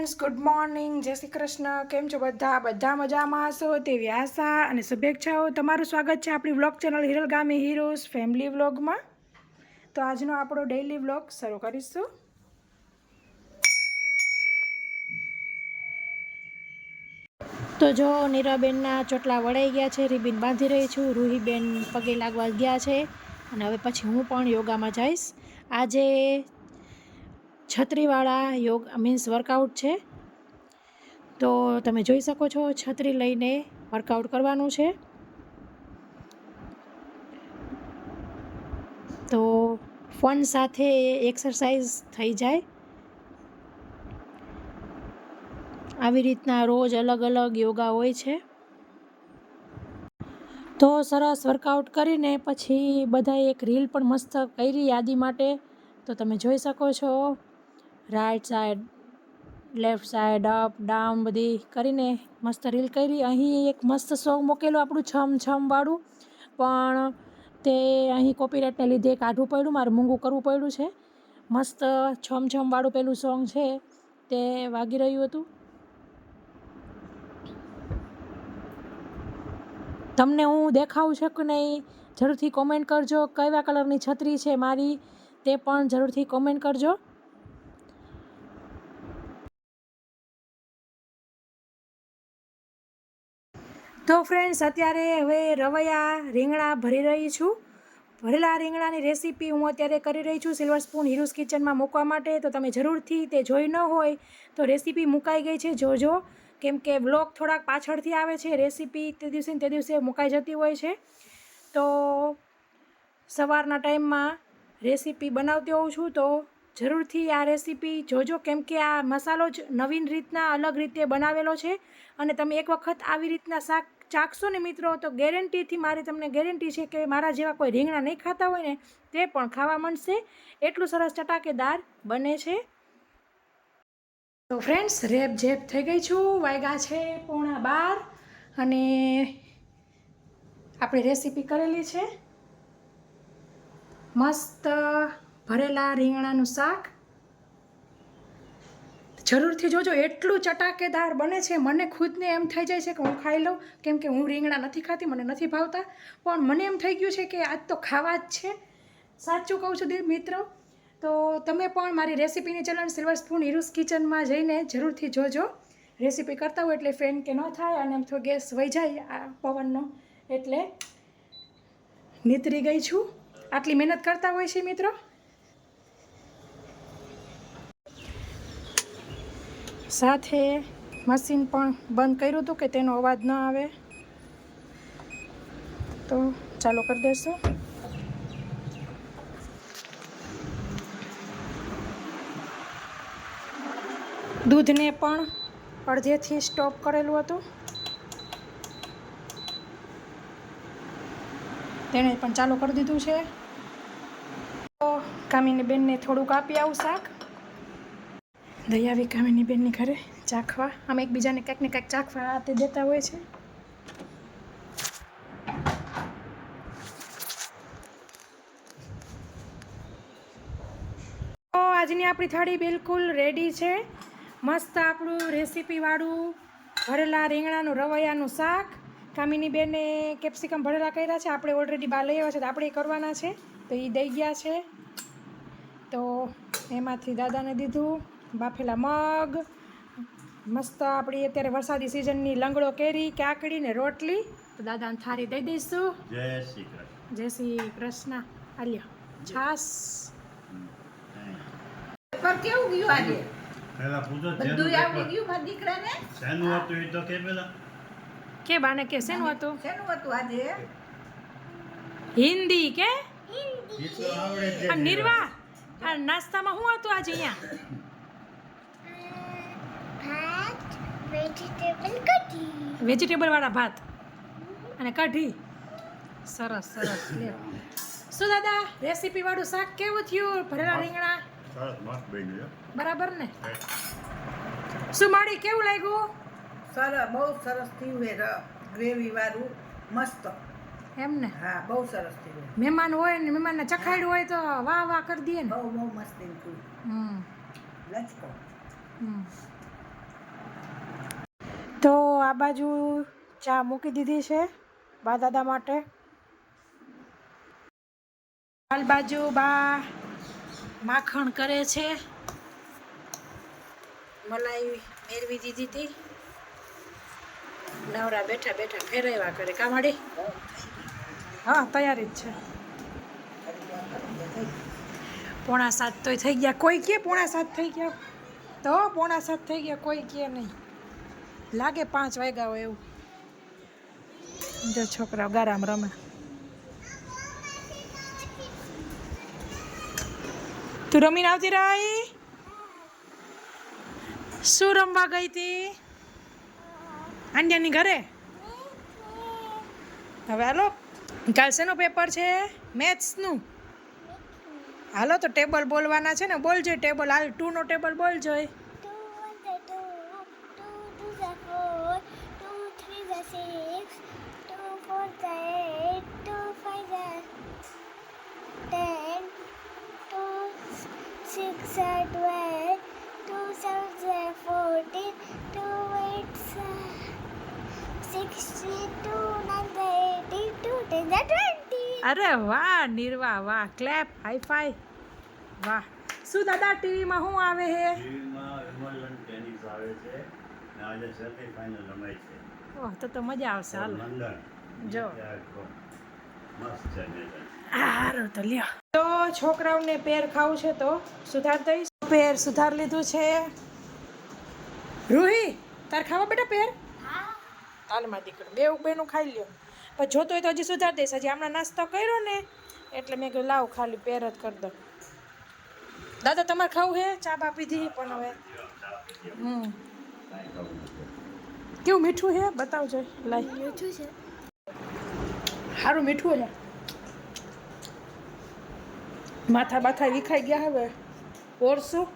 Friends, good morning, જય શ્રી કૃષ્ણ. કેમ છો બધા મજામાં હશો તેવી આશા અને શુભેચ્છાઓ. તમારું સ્વાગત છે આપણી વ્લોગ ચેનલ હિરલ ગામી હીરોઝ ફેમિલી વ્લોગમાં. તો આજનો આપણો ડેઈલી વ્લોગ શરૂ કરીશું. તો જો નીરાબેનના ચોટલા વળાઈ ગયા છે, રિબિન બાંધી રહી છું. રૂહીબેન પગે લાગવા ગયા છે અને હવે પછી હું પણ યોગામાં જઈશ. આજે છત્રીવાળા યોગ મીન્સ વર્કઆઉટ છે. તો તમે જોઈ શકો છો, છત્રી લઈને વર્કઆઉટ કરવાનું છે. તો ફન સાથે એક્સરસાઇઝ થઈ જાય. આવી રીતના રોજ અલગ અલગ યોગા હોય છે. તો સરસ વર્કઆઉટ કરીને પછી બધાએ એક રીલ પણ મસ્ત કરી યાદી માટે. તો તમે જોઈ શકો છો, right side, left side, up down બધી કરીને મસ્ત રીલ કરી. અહીં એક મસ્ત સોંગ મૂકેલું આપણું છમ છમ વાળું, પણ તે અહીં કોપીરાઇટને લીધે કાઢવું પડ્યું, મારે મોંઘું કરવું પડ્યું છે. મસ્ત છમ છમ વાળું પેલું સોંગ છે તે વાગી રહ્યું હતું. તમને હું દેખાવું છે કે નહીં જરૂરથી કોમેન્ટ કરજો. કેવા કલરની છત્રી છે મારી તે પણ જરૂરથી કોમેન્ટ કરજો. તો ફ્રેન્ડ્સ, અત્યારે હવે રવૈયા રીંગણા ભરી રહી છું. ભરેલા રીંગણાની રેસીપી હું અત્યારે કરી રહી છું સિલ્વર સ્પૂન હીરોઝ કિચનમાં મૂકવા માટે. તો તમે જરૂરથી તે જોઈ ન હોય તો રેસીપી મુકાઈ ગઈ છે, જોજો. કેમ કે વ્લોગ થોડાક પાછળથી આવે છે, રેસીપી તે દિવસે મુકાઈ જતી હોય છે. તો સવારના ટાઈમમાં રેસીપી બનાવતી હોઉં છું, તો જરૂરથી આ રેસીપી જોજો. કેમ કે આ મસાલો જ નવીન રીતના અલગ રીતે બનાવેલો છે. અને તમે એક વખત આવી રીતના શાક ચાખશો ને મિત્રો, તો ગેરંટીથી મારી તમને ગેરંટી છે કે મારા જેવા કોઈ રીંગણા નહીં ખાતા હોય ને તે પણ ખાવા માંડશે. એટલું સરસ ચટાકેદાર બને છે. તો ફ્રેન્ડ્સ, રેપ જેપ થઈ ગઈ છું. વાગ્યા છે 11:15 અને આપણે રેસીપી કરેલી છે મસ્ત ભરેલા રીંગણાનું શાક. જરૂરથી જોજો, એટલું ચટાકેદાર બને છે. મને ખુદને એમ થઈ જાય છે કે હું ખાઈ લઉં, કેમ કે હું રીંગણા નથી ખાતી, મને નથી ભાવતા. પણ મને એમ થઈ ગયું છે કે આજ તો ખાવા જ છે. સાચું કહું છું મિત્રો. તો તમે પણ મારી રેસીપીની ચેનલ સિલ્વર સ્પૂન હીરોઝ કિચનમાં જઈને જરૂરથી જોજો. રેસીપી કરતા હોય એટલે ફેન કે ન થાય અને એમ તો ગેસ વહી જાય આ પવનનો, એટલે નીતરી ગઈ છું. આટલી મહેનત કરતા હોય છે મિત્રો. સાથે મશીન પણ બંધ કર્યું હતું કે તેનો અવાજ ન આવે. તો ચાલુ કરી દઈશું. દૂધને પણ અડધેથી સ્ટોપ કરેલું હતું, તેણે પણ ચાલુ કરી દીધું છે. તો કામિની બેનને થોડુંક આપી આવું શાક. દઈ આવી કામિની બેનની ઘરે ચાખવા. આમ એકબીજાને કંઈક ને કંઈક ચાખવા તે દેતા હોય છે. તો આજની આપણી થાળી બિલકુલ રેડી છે. મસ્ત આપણું રેસીપીવાળું ભરેલા રીંગણાનું રવૈયાનું શાક. કામિની બેને કેપ્સિકમ ભરેલા કર્યા છે, આપણે ઓલરેડી બહાર લઈ આવ્યા છે, તો આપણે કરવાના છે. તો એ દઈ ગયા છે. તો એમાંથી દાદાને દીધું બાફેલા મગ. મસ્ત આપણી અત્યારે વરસાદી સિઝનની લંગડો કેરી, કાકડી ને રોટલી. તો દાદાને થાળી દઈ દઈશું. જય શ્રી કૃષ્ણ. આલ્યો છાસ. પર કેવું ગયું આજે? પેલા પૂછો બધું આવડી ગયું મારા દીકરાને? શેનું હતું એ તો કે પેલા? કે બાને કે શેનું હતું? શેનું હતું આજે? હિન્દી કે? હિન્દી. એ તો આવડે છે. આ નિર્વા આ નાસ્તામાં શું હતું આજે અહીંયા? ભાત, વેજીટેબલ કઢી. વેજીટેબલ વાળા ભાત અને કઢી. સરસ સરસ. લે શું દાદા, રેસીપી વાળું શાક કેવું થયું? ભરેલા રીંગણા સરસ મસ્ત બન્યું. બરાબર ને? શું માડી, કેવું લાગ્યું? સરસ, બહુ સરસ થયું છે. ગ્રેવી વાળું મસ્ત. એમ ને? હા, બહુ સરસ થયું. મહેમાન હોય ને મહેમાનને ચખાડ્યું હોય તો વાહ વાહ કરી દઈએ ને. બહુ મસ્ત થયું. લચકો. આ બાજુ ચા મૂકી દીધી છે બા દાદા માટે. હાલ બાજુ બા માખણ કરે છે, મલાઈ મેળવી દીધી હતી. નવરા બેઠા બેઠા ફેરવ્યા કરે કામાડી. હા તૈયારી જ છે. 6:45 તોય થઈ ગયા. કોઈ કે 6:45 થઈ ગયા, તો 6:45 થઈ ગયા, કોઈ કે નહીં. લાગે 5 વાગ્યા હોય એવું. જો છોકરાઓ ગારામ રમે. તું રમીને આવતી રહી? શું રમવા ગઈ હતી? આંડિયાની ઘરે? હવે હાલો, કાલ શેનું પેપર છે? મેથ્સનું. હાલો તો ટેબલ બોલવાના છે ને, બોલજો ટેબલ. હાલ 2 નો ટેબલ બોલજો. 2 1 2 2 2 3 2 4 8 2 5 10 2 6 12 2 7 14 2 8 16 2 9 82 10 20. અરે વાહ નિર્વા, વાહ. Clap, hi fi. વાહ. શું દાદા ટીવીમાં શું આવે છે? ટીવીમાં વિમલન ટેનિસ આવે છે ને આજે સેમી ફાઇનલ રમાય છે. ઓહ તો મજા આવશે. હાલો લંડન જો. મસ્ત છે મેદાન. સારું તો લ્યો. તો છોકરાઓને પેર ખાવું છે તો સુધાર દઈશ. પેર સુધાર લીધું છે. રૂહી તાર ખાવા બેટા પેર? હાલમાં દીકરો બેનું ખાઈ લ્યો. પણ જોતો હોય તો હજી સુધાર દઈશ. હજી હમણાં નાસ્તો કર્યો ને એટલે મેં કહ્યું લાવ ખાલી પેર જ કરી દો. દાદા તમારે ખાવું છે? ચા બા પીધી પણ હવે કેવું મીઠું છે બતાવજો. લાઈ મીઠું છે. સારું મીઠું છે. માથા બાથા વિખાઈ ગયા હવે. ઓરશું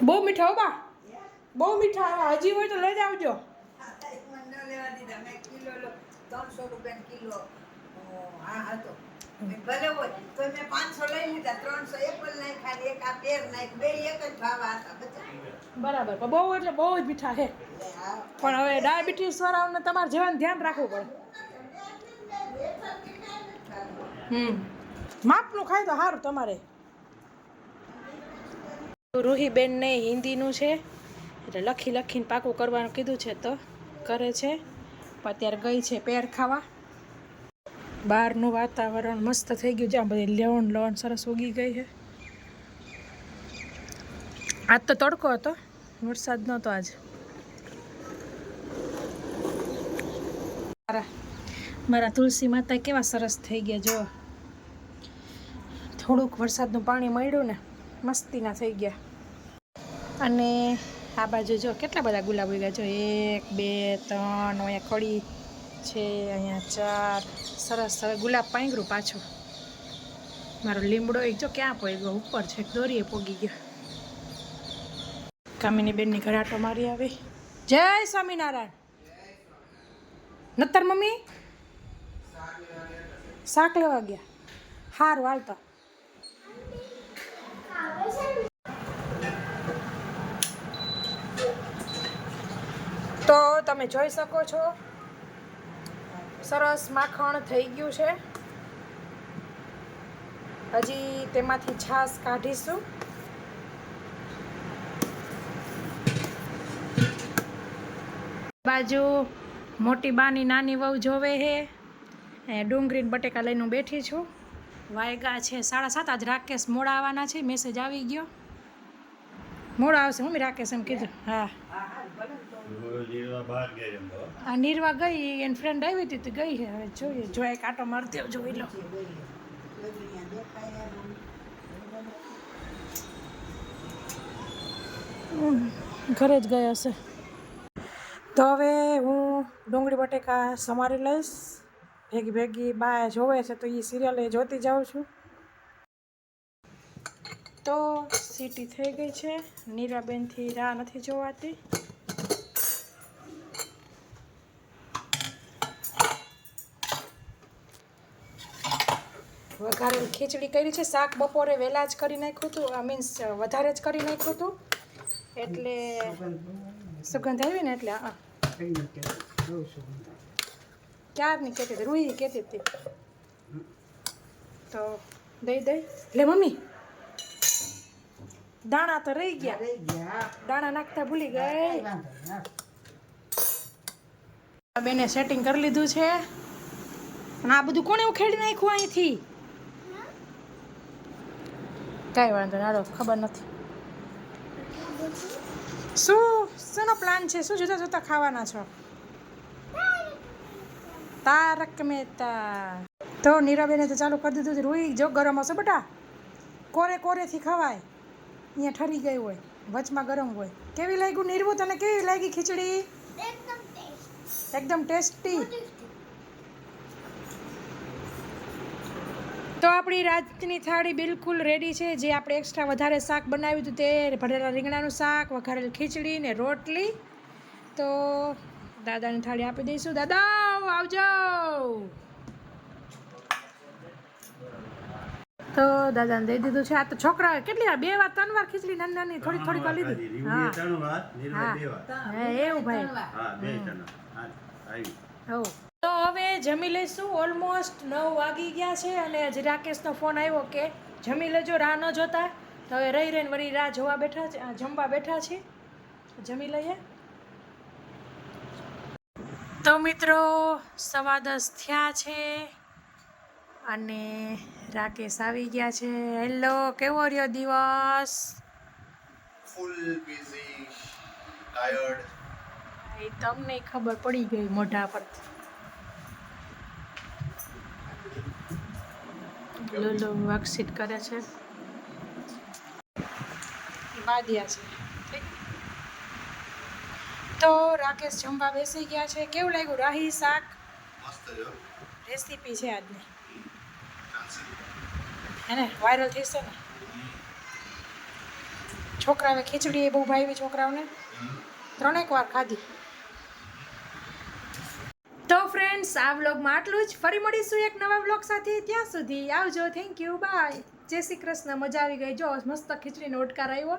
બહુ મીઠા હો બા, બહુ મીઠા. હજી હોય તો લઈ જ આવજો. લેવા દીધા મેં કિલો 300 રૂપિયા કિલો. હા હતો ભલે હોય તો મેં 500 લઈ લીધા. 300 એક જ નાખ, ખાલી એક આ પેર નાખ, બે એક જ ભાવ હતા બધા. બરાબર. પણ બહુ એટલે બહુ જ મીઠા છે. પણ હવે ડાયાબિટીસ વાળાઓને તમારે જેવાનું ધ્યાન રાખવું પડે. માપનું ખાય તો સારું તમારે. રૂહીબેનને હિન્દીનું છે એટલે લખી લખીને પાકું કરવાનું કીધું છે તો કરે છે. પણ અત્યારે ગઈ છે પેર ખાવા. બહારનું વાતાવરણ મસ્ત થઈ ગયું. જ્યાં બધી લવણ સરસ ઉગી ગઈ છે. આજ તો તડકો હતો, વરસાદ નહોતો આજ. મારા તુલસી માતા કેવા સરસ થઈ ગયા. જો થોડુંક વરસાદનું પાણી મળ્યું ને મસ્તીના થઈ ગયા. અને આ બાજુ જો કેટલા બધા ગુલાબ ઉગ્યા. જો 1 2 3 અહીંયા કળી છે, અહીંયા 4. સરસ. હવે ગુલાબ પાંગરું પાછું. મારો લીમડો એક જો ક્યાં પોગ્યો, ઉપર છે, દોરીએ પોગી ગયો. કામિની બેનની ઘરે આટો મારી આવી. જય સ્વામિનારાયણ. નતર મમ્મી શાક લેવા ગયા. હારું હાલતો. તો તમે જોઈ શકો છો સરસ માખણ થઈ ગયું છે. હજી તેમાંથી છાશ કાઢીશું. બાજુ મોટી બાની નાની વહુ જોવે છે. ડુંગળી ને બટેકા લઈને હું બેઠી છું. વાયગા છે 7:30. આજ રાકેશ મોડા આવવાના છે. મેસેજ આવી ગયો મોડા આવશે. મમ્મી રાકેશ એમ કીધું. હા આ નીરવા ગઈ, એની ફ્રેન્ડ આવી હતી તો ગઈ છે. હવે જોઈએ, જો એક આટો મારતી જોઈ લો. ઘરે જ ગયો હશે. તો હવે હું ડુંગળી બટેકા સમારી લઈશ. ભેગી ભેગી બા જોવે છે તો એ સિરિયલ જોતી જાઉં છું. તો સીટી થઈ ગઈ છે. નીરાબેનથી રાહ નથી જોવાતી. વઘારેલી ખીચડી કરી છે. શાક બપોરે વહેલા જ કરી નાખ્યું હતું, મીન્સ વધારે જ કરી નાખ્યું હતું એટલે સુગંધ આવી ને એટલે હા ક્યારની કહેતી હતી રૂહી કહેતી હતી તો દઈ લે મમ્મી દાણા તો રહી ગયા દાણા નાખતા ભૂલી ગઈ બેને સેટિંગ કરી લીધું છે અને આ બધું કોણે ઉખેડી નાખ્યું અહીંથી કાંઈ વાંધો ના હાલો, ખબર નથી શુંનો પ્લાન છે, શું જુદા જુદા ખાવાના છો? તારક મહેતા. તો નીરાબેને તો ચાલુ કરી દીધું છે. રૂઈ જો ગરમ હશે બેટા, કોરેથી ખવાય, અહીંયા ઠરી ગઈ હોય વચમાં ગરમ હોય. કેવી લાગ્યું નીરવું તને? કેવી લાગી ખીચડી? એકદમ ટેસ્ટી. તો આપણી રાતની થાળી બિલકુલ રેડી છે. જે આપણે એક્સ્ટ્રા વધારે શાક બનાવ્યું હતું તે ભરેલા રીંગણાનું શાક, વઘારેલી ખીચડી ને રોટલી. તો દાદાની થાળી આપી દઈશું. દાદા આવજો. તો દાદાને દઈ દીધું છે. આ તો છોકરાએ કેટલી વાર, 2 વાર 3 વાર ખીચડી નાની નાની થોડી વાર લીધી. હા એવું ભાઈ. હો તો હવે જમી લઈશું. ઓલમોસ્ટ 9 વાગી ગયા છે અને હજી રાકેશનો ફોન આવ્યો કે જમી લેજો, રાહ ન જોતા. તો હવે રહીને વળી રાહ જોવા બેઠા છે, જમવા બેઠા છે. જમી લઈએ. તો મિત્રો 10:15 થયા છે અને રાકેશ આવી ગયા છે. હેલો, કેવો રહ્યો દિવસ? ફૂલ બિઝી, ટાયર્ડ. એ તમને ખબર પડી ગઈ મોઢા પરથી. લોલો વર્કશીટ કરે છે, બાદિયા છે. ઠીક. તો રાકેશ જમવા બેસી ગયા છે. કેવું લાગ્યું રાહી શાક? મસ્ત રહ્યો. રેસીપી છે આજની, હે ને? વાયરલ થશે ને. છોકરાઓને ખીચડી એ બહુ ભાવી, છોકરાઓને 3 વાર ખાધી. તો ફ્રેન્ડ્સ, આ વ્લોગમાં આટલું જ. ફરી મળીશું એક નવા વ્લોગ સાથે. ત્યાં સુધી આવજો. Thank you, bye. જય શ્રી કૃષ્ણ. મજા આવી ગઈ. જો મસ્ત ખીચડીનો ઓડકાર આવ્યો.